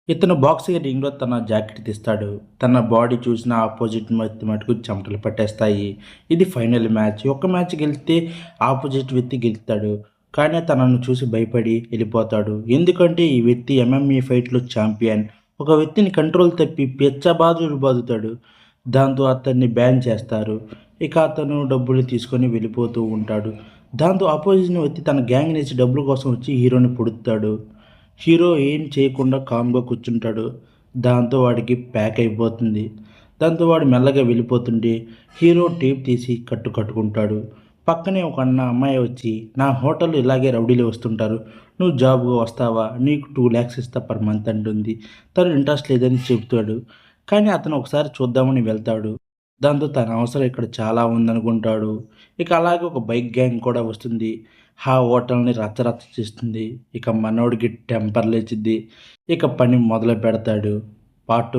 ఇతను బాక్సింగ్ రింగ్‌లో తన జాకెట్ తీస్తాడు. తన బాడీ చూసిన ఆపోజిట్ వ్యక్తి మటుకు చెమటలు పట్టేస్తాయి. ఇది ఫైనల్ మ్యాచ్. ఒక్క మ్యాచ్ గెలిస్తే ఆపోజిట్ వ్యక్తి గెలుస్తాడు. కానీ తనను చూసి భయపడి ఎళ్ళిపోతాడు. ఎందుకంటే ఈ వ్యక్తి ఎంఎంఏ ఫైట్‌లో ఛాంపియన్. ఒక వ్యక్తిని కంట్రోల్ తప్పి పిచ్చబాదులు బాదుతాడు. దాంతో అతన్ని బ్యాన్ చేస్తారు. ఇక అతను డబ్బులు తీసుకొని వెళ్ళిపోతూ ఉంటాడు. దాంతో అపోజిషన్ వ్యక్తి తన గ్యాంగ్ నుంచి డబ్బుల కోసం వచ్చి హీరోని పొడుస్తాడు. హీరో ఏం చేయకుండా కామ్‌గా కూర్చుంటాడు. దాంతో వాడికి ప్యాక్ అయిపోతుంది. దాంతో వాడు మెల్లగా వెళ్ళిపోతుంటే హీరో టేప్ తీసి కట్టుకుంటాడు. పక్కనే ఒక అమ్మాయి వచ్చి, "నా హోటల్‌లో ఇలాగే రౌడీలు వస్తుంటారు. నువ్వు జాబ్‌గా వస్తావా? నీకు 2,00,000 ఇస్తా పర్ మంత్" అంటుంది. తను ఇంట్రెస్ట్ లేదని చెప్తాడు. కానీ అతను ఒకసారి చూద్దామని వెళ్తాడు. దాంతో తన అవసరం ఇక్కడ చాలా ఉందనుకుంటాడు. ఇక అలాగే ఒక బైక్ గ్యాంగ్ కూడా వస్తుంది. ఆ హోటల్‌ని రచ్చరచ్చ చేస్తుంది. ఇక మనోడికి టెంపర్ లేచిద్ది. ఇక పని మొదలుపెడతాడు. పార్ట్